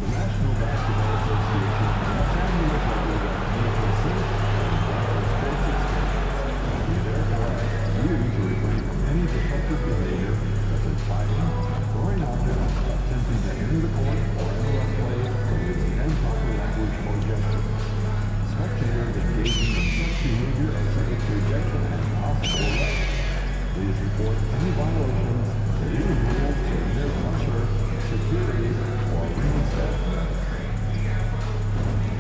The National Basketball Association has signed you with members of the National Center and Sports Experience. We therefore ask you to refrain from any defensive behavior such as fighting, throwing objects, attempting to enter the court or interrupt play, or using improper language or gestures. Spectators engaging in such behavior are subject to rejection and possible arrest. Please report any violations to either rules or near pressure, security, or arena staff.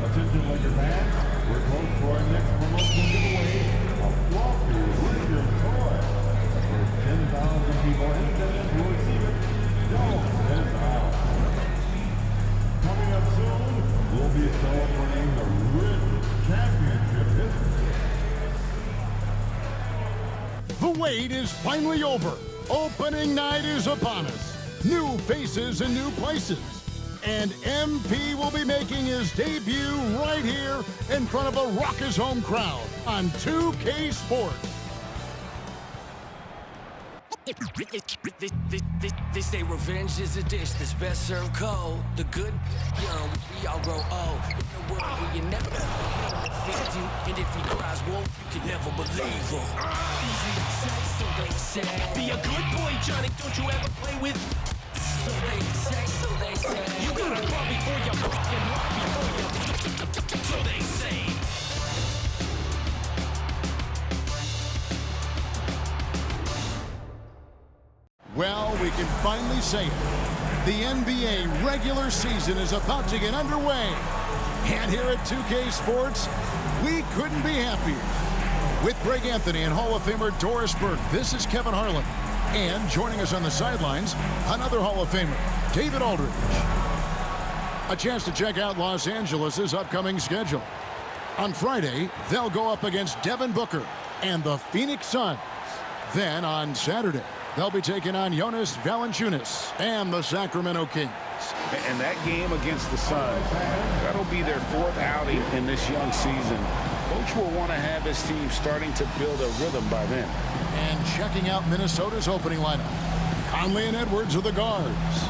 Attention, Laker fans. We're close to our next promotional giveaway, a Floppy Laker toy. There's 10,000 people in attendance will receive it. Don't miss out. Coming up soon, we'll be celebrating the Rebs championship history. The wait is finally over. Opening night is upon us. New faces and new places. And MP will be making his debut right here in front of a raucous home crowd on 2K Sports. They say revenge is a dish that's best served cold. The good, young, we all grow old. In a world where you never defeat you, and if he cries wolf, you can never believe him. So they say, be a good boy, Johnny. Don't you ever play with? So they say, you gotta crawl before you walk and walk before you. So they say. Well, we can finally say it. The NBA regular season is about to get underway. And here at 2K Sports, we couldn't be happier. With Greg Anthony and Hall of Famer Doris Burke, this is Kevin Harlan. And joining us on the sidelines, another Hall of Famer, David Aldridge. A chance to check out Los Angeles' upcoming schedule. On Friday, they'll go up against Devin Booker and the Phoenix Suns. Then on Saturday, they'll be taking on Jonas Valanciunas and the Sacramento Kings. And that game against the Suns, that'll be their fourth outing in this young season. Coach will want to have his team starting to build a rhythm by then. And checking out Minnesota's opening lineup. Conley and Edwards are the guards.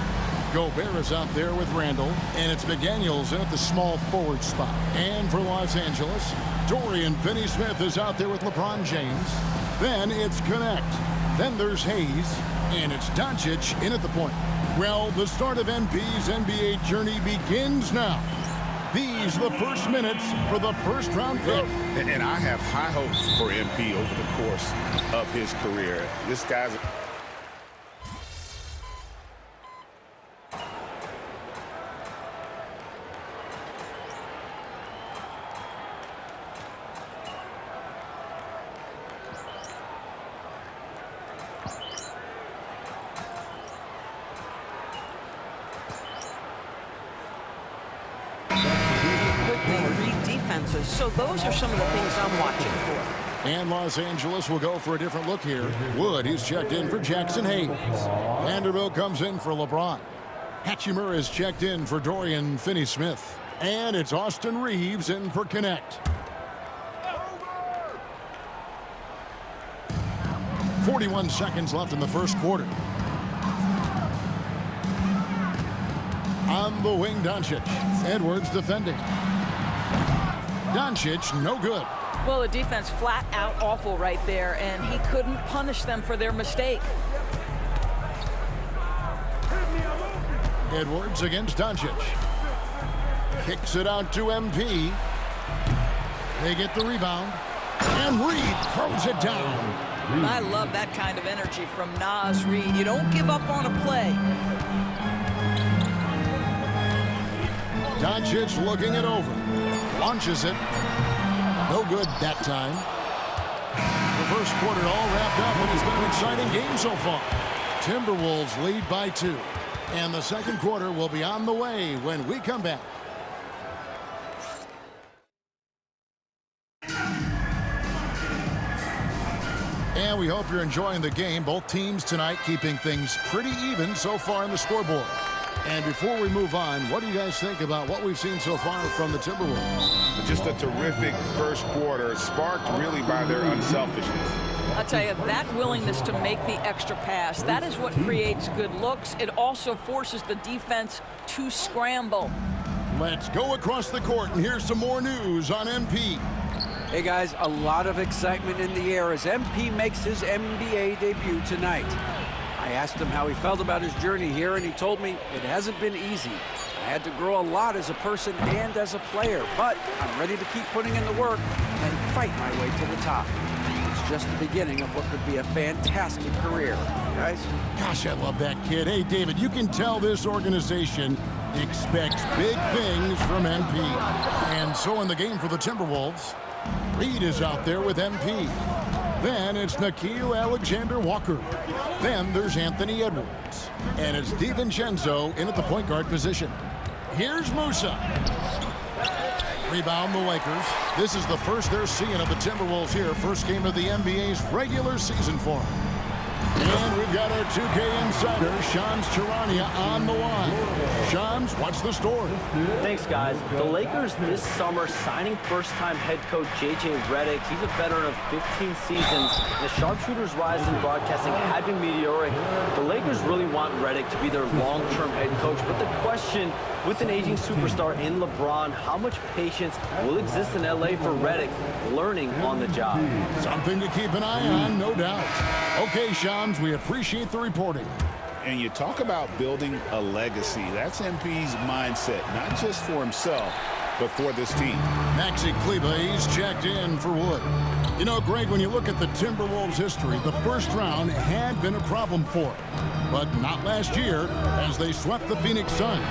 Gobert is out there with Randall, and it's McDaniels in at the small forward spot. And for Los Angeles, Dorian Finney-Smith is out there with LeBron James. Then it's Connect. Then there's Hayes, and it's Doncic in at the point. Well, the start of MP's NBA journey begins now. These are the first minutes for the first-round pick. And I have high hopes for MP over the course of his career. This guy's... So those are some of the things I'm watching for. And Los Angeles will go for a different look here. Wood, he's checked in for Jackson Hayes. Vanderbilt comes in for LeBron. Hachimura is checked in for Dorian Finney-Smith. And it's Austin Reeves in for Connect. 41 seconds left in the first quarter. On the wing, Doncic. Edwards defending. Doncic, no good. Well, the defense flat out awful right there, and he couldn't punish them for their mistake. Edwards against Doncic. Kicks it out to MP. They get the rebound. And Reed throws it down. I love that kind of energy from Naz Reid. You don't give up on a play. Doncic looking it over. Launches it. No good that time. The first quarter all wrapped up, and it's been an exciting game so far. Timberwolves lead by 2. And the second quarter will be on the way when we come back. And we hope you're enjoying the game. Both teams tonight keeping things pretty even so far in the scoreboard. And before we move on, what do you guys think about what we've seen so far from the Timberwolves? Just a terrific first quarter, sparked really by their unselfishness. I'll tell you, that willingness to make the extra pass, that is what creates good looks. It also forces the defense to scramble. Let's go across the court, and here's some more news on MP. Hey guys, a lot of excitement in the air as MP makes his NBA debut tonight. I asked him how he felt about his journey here, and he told me it hasn't been easy. I had to grow a lot as a person and as a player, but I'm ready to keep putting in the work and fight my way to the top. It's just the beginning of what could be a fantastic career, guys. Gosh, I love that kid. Hey, David, you can tell this organization expects big things from MP. And so in the game for the Timberwolves, Reed is out there with MP. Then it's Nickeil Alexander-Walker. Then there's Anthony Edwards. And it's DiVincenzo in at the point guard position. Here's Musa. Rebound the Lakers. This is the first they're seeing of the Timberwolves here. First game of the NBA's regular season for them. And we've got our 2K insider, Shams Charania, on the line. Shams, what's the story? Thanks, guys. The Lakers this summer signing first-time head coach J.J. Redick. He's a veteran of 15 seasons. The sharpshooter's rise in broadcasting had been meteoric. The Lakers really want Redick to be their long-term head coach. But the question, with an aging superstar in LeBron, how much patience will exist in L.A. for Redick learning on the job? Something to keep an eye on, no doubt. Okay, Shams, we appreciate the reporting. And you talk about building a legacy. That's MP's mindset, not just for himself, but for this team. Maxi Kleber, he's checked in for Wood. You know, Greg, when you look at the Timberwolves' history, the first round had been a problem for it. But not last year, as they swept the Phoenix Suns.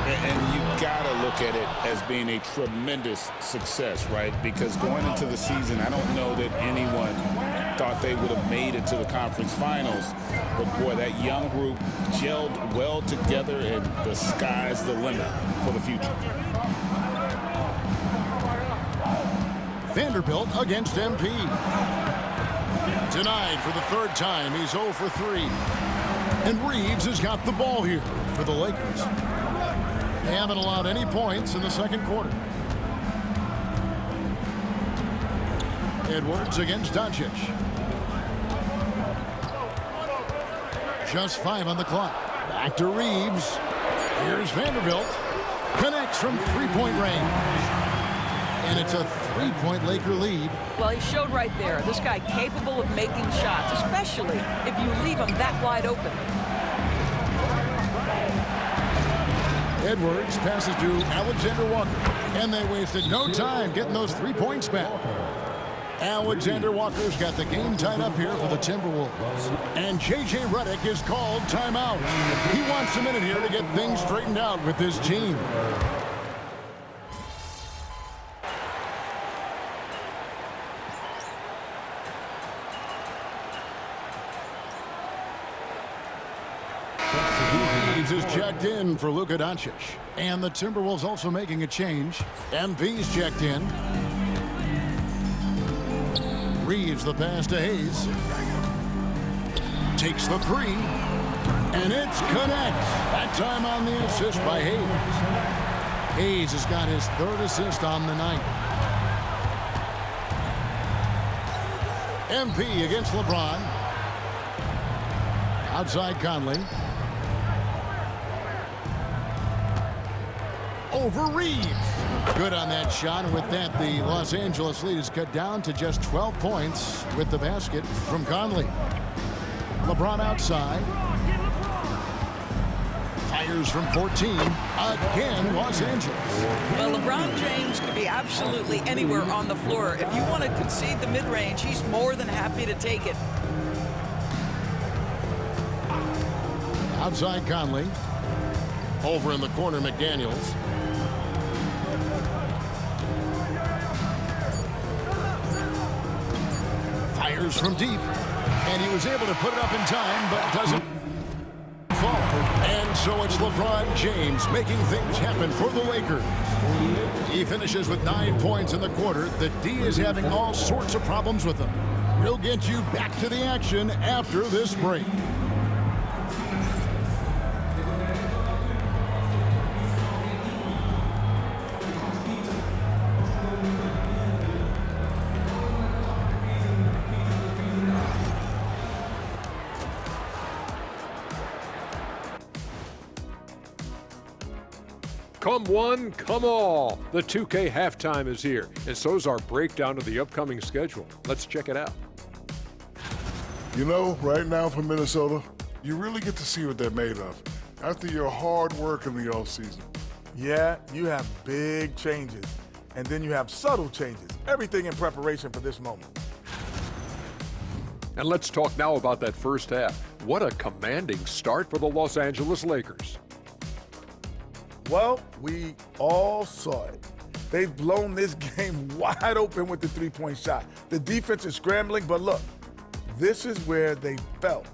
And you got to look at it as being a tremendous success, right? Because going into the season, I don't know that anyone thought they would have made it to the conference finals. But, boy, that young group gelled well together, and the sky's the limit for the future. Vanderbilt against MP. Denied for the third time. He's 0 for 3. And Reeves has got the ball here for the Lakers. They haven't allowed any points in the second quarter. Edwards against Doncic. Just 5 on the clock. Back to Reeves. Here's Vanderbilt. Connects from three-point range. And it's a 3-point Laker lead. Well, he showed right there, this guy capable of making shots, especially if you leave him that wide open. Edwards passes to Alexander Walker. And they wasted no time getting those 3 points back. Alexander Walker's got the game tied up here for the Timberwolves. And J.J. Redick is called timeout. He wants a minute here to get things straightened out with his team. Reeves is checked in for Luka Doncic. And the Timberwolves also making a change. MV's checked in. Reeves the pass to Hayes. Takes the 3. And it's connects. That time on the assist by Hayes. Hayes has got his 3rd assist on the night. MP against LeBron. Outside Conley. Over Reeves. Good on that shot, and with that, the Los Angeles lead is cut down to just 12 points with the basket from Conley. LeBron outside. Fires from 14. Again, Los Angeles. Well, LeBron James could be absolutely anywhere on the floor. If you want to concede the mid-range, he's more than happy to take it. Outside Conley. Over in the corner, McDaniels. Fires from deep. And he was able to put it up in time, but doesn't fall. And so it's LeBron James making things happen for the Lakers. He finishes with 9 points in the quarter. The D is having all sorts of problems with him. We'll get you back to the action after this break. Come one, come all. The 2K halftime is here, and so's our breakdown of the upcoming schedule. Let's check it out. You know, right now for Minnesota, you really get to see what they're made of after your hard work in the offseason. Yeah, you have big changes, and then you have subtle changes. Everything in preparation for this moment. And let's talk now about that first half. What a commanding start for the Los Angeles Lakers. Well, we all saw it. They've blown this game wide open with the three-point shot. The defense is scrambling, but look, this is where they felt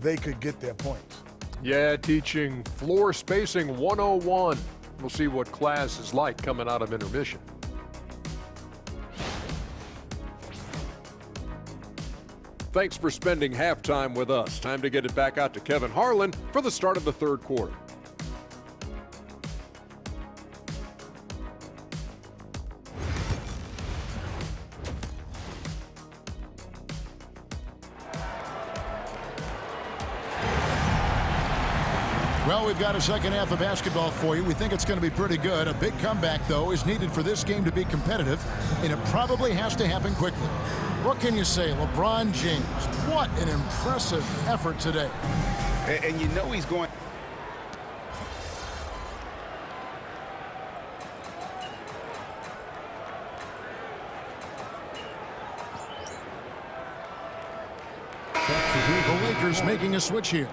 they could get their points. Yeah, teaching floor spacing 101. We'll see what class is like coming out of intermission. Thanks for spending halftime with us. Time to get it back out to Kevin Harlan for the start of the third quarter. Well, we've got a second half of basketball for you. We think it's going to be pretty good. A big comeback, though, is needed for this game to be competitive, and it probably has to happen quickly. What can you say? LeBron James, what an impressive effort today. And you know he's going... The Lakers making a switch here.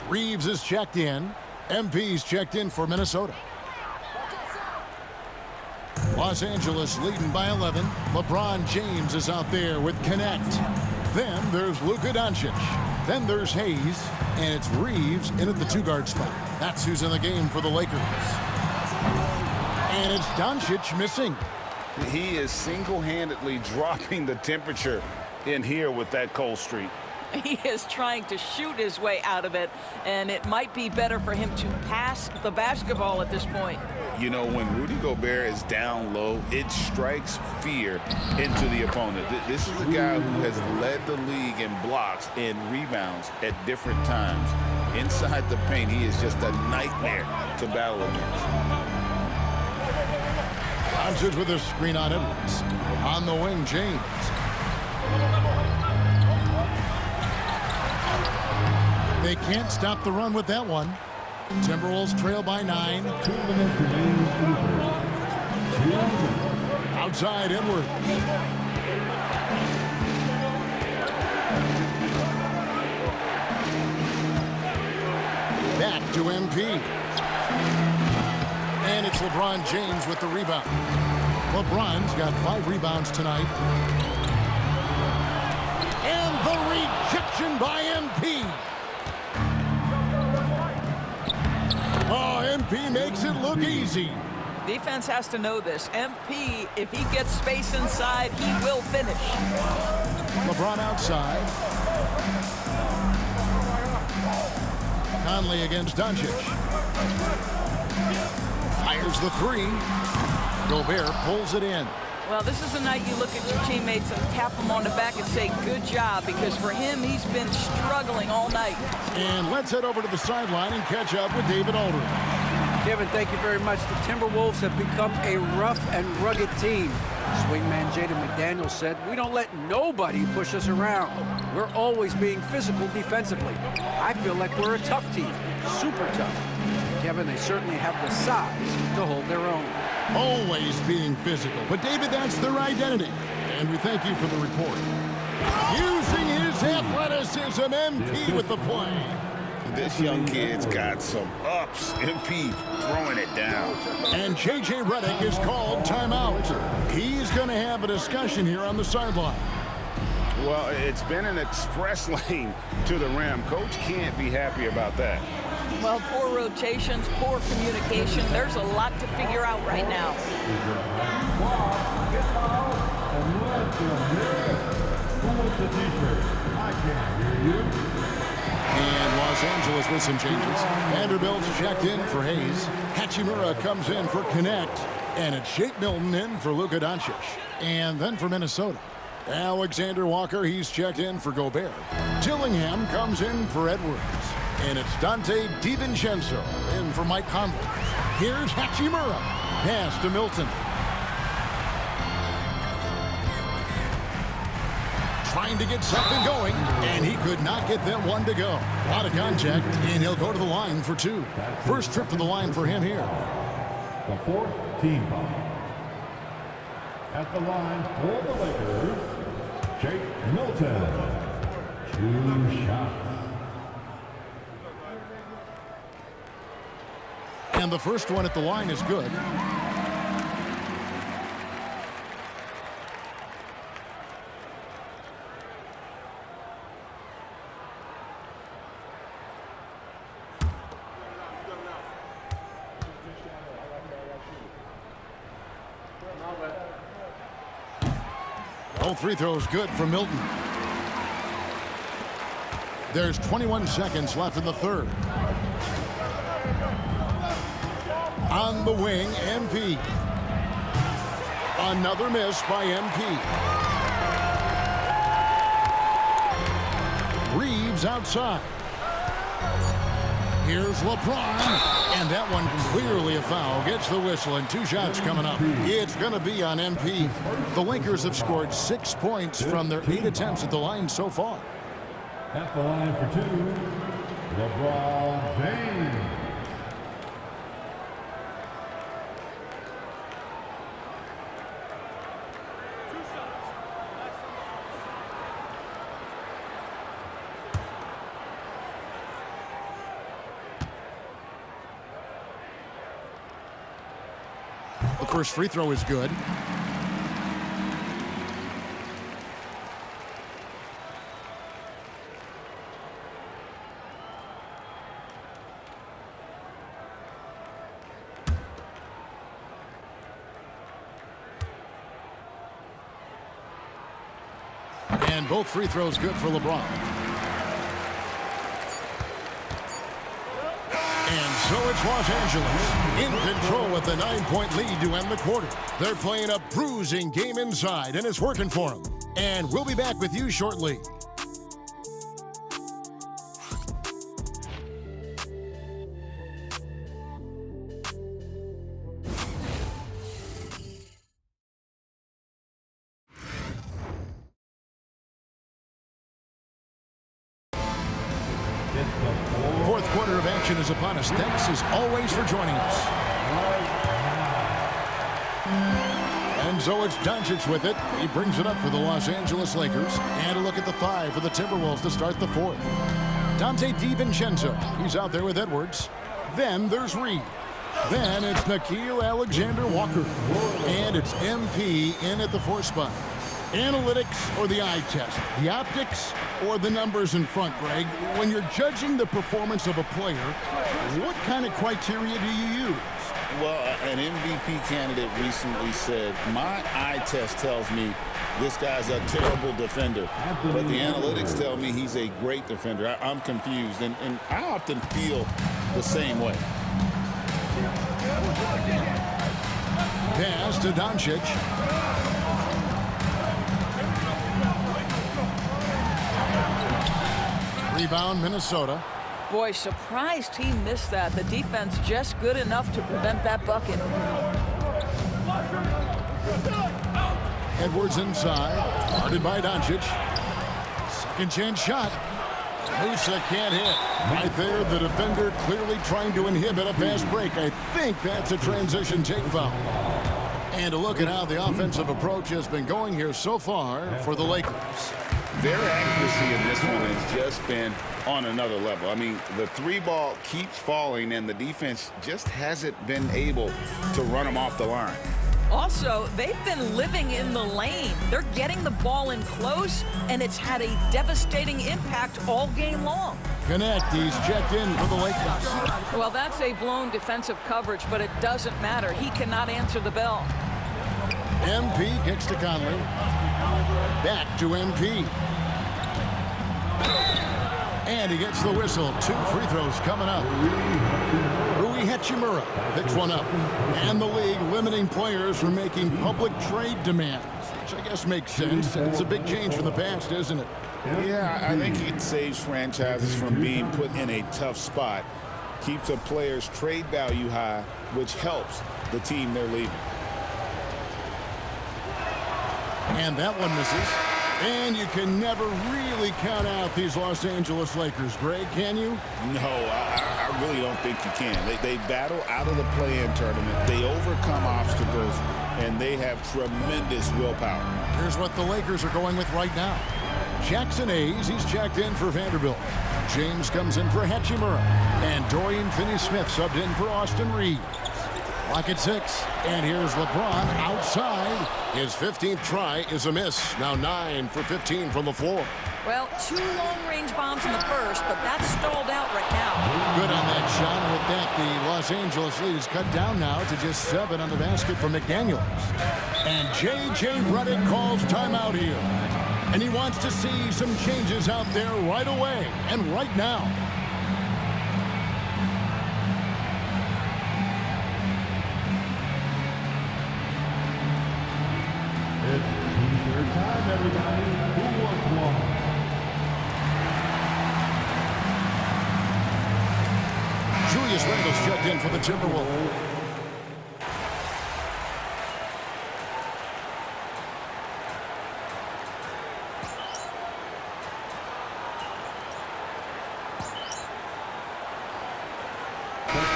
Reeves is checked in. MP's checked in for Minnesota. Los Angeles leading by 11. LeBron James is out there with Connect. Then there's Luka Doncic. Then there's Hayes. And it's Reeves in at the two-guard spot. That's who's in the game for the Lakers. And it's Doncic missing. He is single-handedly dropping the temperature in here with that cold streak. He is trying to shoot his way out of it, and it might be better for him to pass the basketball at this point. You know, when Rudy Gobert is down low, it strikes fear into the opponent. This is a guy who has led the league in blocks and rebounds at different times. Inside the paint, he is just a nightmare to battle against. Doncic with a screen on Edwards. On the wing, James. They can't stop the run with that one. Timberwolves trail by 9. 2 minutes remaining in the third. Outside Edwards. Back to MP. And it's LeBron James with the rebound. LeBron's got 5 rebounds tonight. And the rejection by MP. Oh, MP makes it look easy. Defense has to know this. MP, if he gets space inside, he will finish. LeBron outside. Conley against Doncic. Fires the 3. Gobert pulls it in. Well, this is the night you look at your teammates and tap them on the back and say, good job, because for him, he's been struggling all night. And let's head over to the sideline and catch up with David Aldridge. Kevin, thank you very much. The Timberwolves have become a rough and rugged team. Swingman Jaden McDaniels said, we don't let nobody push us around. We're always being physical defensively. I feel like we're a tough team, super tough. Kevin, they certainly have the size to hold their own. Always being physical. But, David, that's their identity. And we thank you for the report. Using his athleticism, MP with the play. This young kid's got some ups. MP throwing it down. And J.J. Redick is called timeout. He's going to have a discussion here on the sideline. Well, it's been an express lane to the rim. Coach can't be happy about that. Well, poor rotations, poor communication. There's a lot to figure out right now. And Los Angeles with some changes. Vanderbilt's checked in for Hayes. Hachimura comes in for Connect. And it's Shake Milton in for Luka Doncic. And then for Minnesota, Alexander Walker, he's checked in for Gobert. Dillingham comes in for Edwards. And it's Dante DiVincenzo in for Mike Conley. Here's Hachimura. Pass to Milton. Trying to get something going, and he could not get that one to go. A lot of contact, and he'll go to the line for 2. First trip to the line for him here. The 4th team foul. At the line for the Lakers, Jake Milton. 2 shots. And the first one at the line is good. Both free throws good for Milton. There's 21 seconds left in the third. On the wing, MP. Another miss by MP. Reeves outside. Here's LeBron, and that one clearly a foul. Gets the whistle, and 2 shots coming up. It's going to be on MP. The Lakers have scored 6 points from their 8 attempts at the line so far. At the line for 2, LeBron James. The first free throw is good. And both free throws good for LeBron. And so it's Los Angeles in control with a 9-point lead to end the quarter. They're playing a bruising game inside, and it's working for them. And we'll be back with you shortly. Fourth quarter of action is upon us. Thanks as always for joining us. And so it's Doncic with it. He brings it up for the Los Angeles Lakers. And a look at the 5 for the Timberwolves to start the 4th. Dante DiVincenzo. He's out there with Edwards. Then there's Reed. Then it's Nickeil Alexander-Walker. And it's MP in at the 4th spot. Analytics or the eye test? The optics or the numbers in front, Greg? When you're judging the performance of a player, what kind of criteria do you use? Well, an MVP candidate recently said, my eye test tells me this guy's a terrible defender, but the analytics tell me he's a great defender. I'm confused, and I often feel the same way. Pass to Doncic. Rebound, Minnesota. Boy, surprised he missed that. The defense just good enough to prevent that bucket. Edwards inside, guarded by Doncic. Second chance shot. Musa can't hit. Right there, the defender clearly trying to inhibit a fast break. I think that's a transition take foul. And a look at how the offensive approach has been going here so far for the Lakers. Their accuracy in this one has just been on another level. I mean, the 3-ball keeps falling, and the defense just hasn't been able to run them off the line. Also, they've been living in the lane. They're getting the ball in close, and it's had a devastating impact all game long. Connect, he's checked in for the Lakers. Well, that's a blown defensive coverage, but it doesn't matter. He cannot answer the bell. MP kicks to Conley. Back to MP. And he gets the whistle. 2 free throws coming up. Rui Hachimura picks one up. And the league limiting players from making public trade demands, which I guess makes sense. It's a big change from the past, isn't it? Yeah, I think it saves franchises from being put in a tough spot. keeps a player's trade value high, which helps the team they're leaving. And that one misses. And you can never really count out these Los Angeles Lakers, Greg, can you? No, I really don't think you can. They battle out of the play-in tournament. They overcome obstacles, and they have tremendous willpower. Here's what the Lakers are going with right now. Jackson Hayes, he's checked in for Vanderbilt. James comes in for Hachimura. And Dorian Finney-Smith subbed in for Austin Reeves. Clock at 6. And here's LeBron outside. His 15th try is a miss. Now 9 for 15 from the floor. Well, 2 long-range bombs in the first, but that's stalled out right now. Good on that shot. And with that, the Los Angeles lead is cut down now to just 7 on the basket from McDaniels. And J.J. Redick calls timeout here. And he wants to see some changes out there right away and right now. It's T-shirt time, everybody. Who wants one? Julius Randle's checked in for the Timberwolves.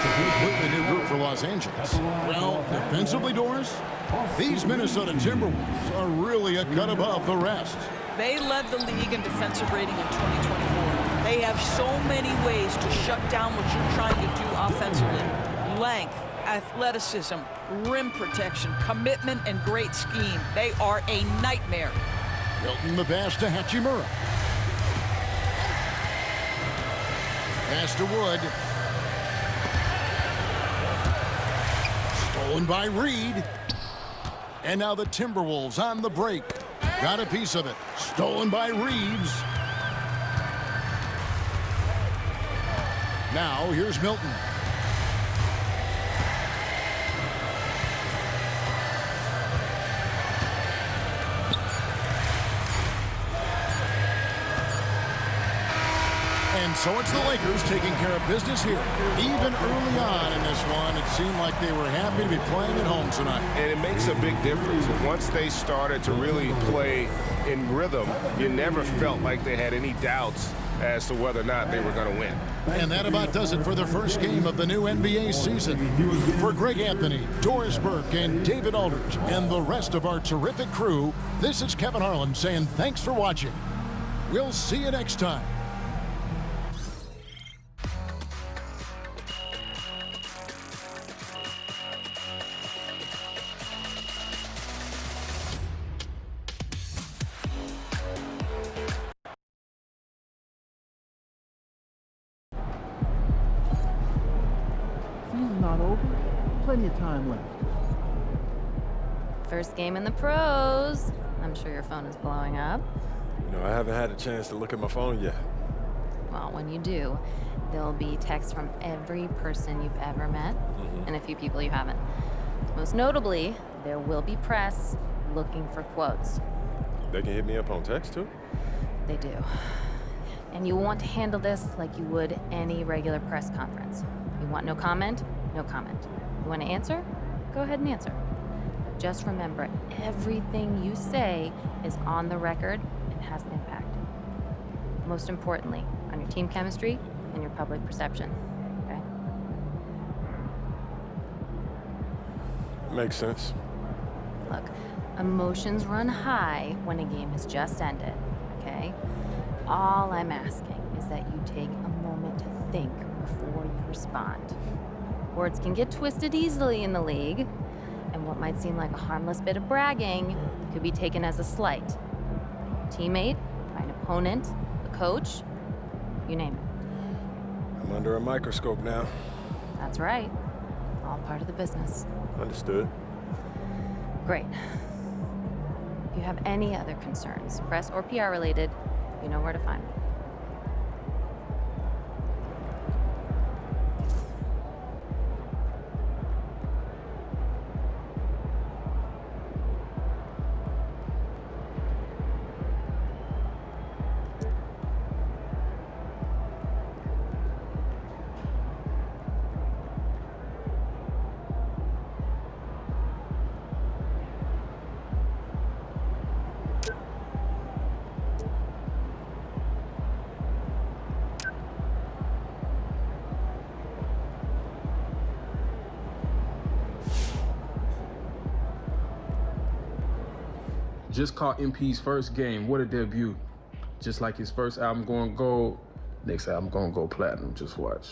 Completely new group for Los Angeles. Well, defensively, Doris, these Minnesota Timberwolves are really a cut above the rest. They led the league in defensive rating in 2024. They have so many ways to shut down what you're trying to do offensively. Length, athleticism, rim protection, commitment, and great scheme. They are a nightmare. Milton the pass to Hachimura. Pass to Wood. Stolen by Reed. And now the Timberwolves on the break. Got a piece of it. Stolen by Reeves. Now here's Milton. And so it's the Lakers taking care of business here. Even early on in this one, it seemed like they were happy to be playing at home tonight. And it makes a big difference. Once they started to really play in rhythm, you never felt like they had any doubts as to whether or not they were going to win. And that about does it for the first game of the new NBA season. For Greg Anthony, Doris Burke, and David Aldridge, and the rest of our terrific crew, this is Kevin Harlan saying thanks for watching. We'll see you next time. Season's not over. Plenty of time left. First game in the pros. I'm sure your phone is blowing up. You know, I haven't had a chance to look at my phone yet. Well, when you do, there'll be texts from every person you've ever met and a few people you haven't. Most notably, there will be press looking for quotes. They can hit me up on text, too? They do. And you want to handle this like you would any regular press conference. You want no comment? No comment. You want to answer? Go ahead and answer. But just remember, everything you say is on the record and has an impact. Most importantly, on your team chemistry and your public perception, okay? Makes sense. Look, emotions run high when a game has just ended, okay? All I'm asking is that you take a moment to think before you respond. Words can get twisted easily in the league, and what might seem like a harmless bit of bragging could be taken as a slight. Teammate, by an opponent, a coach, you name it. I'm under a microscope now. That's right. All part of the business. Understood. Great. If you have any other concerns, press or PR related, you know where to find me. Just caught MP's first game. What a debut. Just like his first album going gold, next album gonna go platinum. Just watch.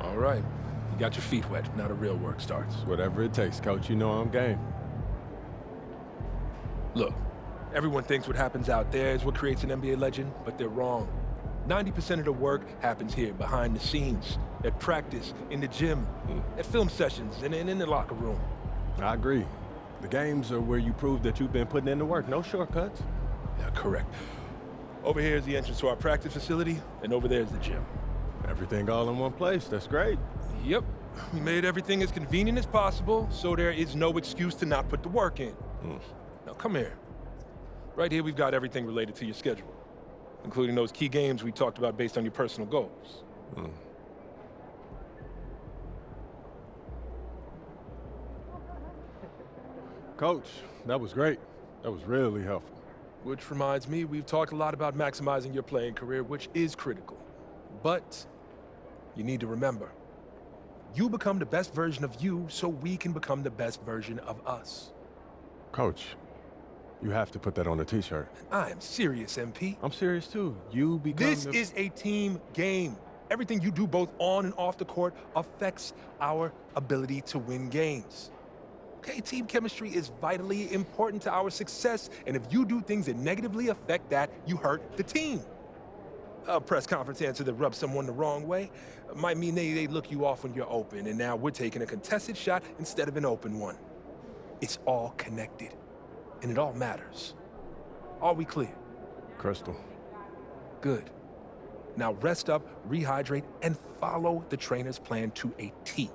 All right. You got your feet wet. Now the real work starts. Whatever it takes, Coach. You know I'm game. Look, everyone thinks what happens out there is what creates an NBA legend, but they're wrong. 90% of the work happens here, behind the scenes, at practice, in the gym, at film sessions, and in the locker room. I agree. The games are where you prove that you've been putting in the work. No shortcuts. Yeah, correct. Over here is the entrance to our practice facility, and over there is the gym. Everything all in one place. That's great. Yep. We made everything as convenient as possible, so there is no excuse to not put the work in. Now, come here. Right here, we've got everything related to your schedule, including those key games we talked about based on your personal goals. Coach, that was great. That was really helpful. Which reminds me, we've talked a lot about maximizing your playing career, which is critical. But you need to remember, you become the best version of you so we can become the best version of us. Coach, you have to put that on a t-shirt. I am serious, MP. I'm serious too. You become This is a team game. Everything you do both on and off the court affects our ability to win games. Okay, team chemistry is vitally important to our success, and if you do things that negatively affect that, you hurt the team. A press conference answer that rubs someone the wrong way might mean they look you off when you're open, and now we're taking a contested shot instead of an open one. It's all connected, and it all matters. Are we clear? Crystal. Good. Now rest up, rehydrate, and follow the trainer's plan to a T.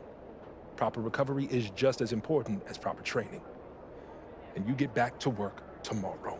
Proper recovery is just as important as proper training. And you get back to work tomorrow.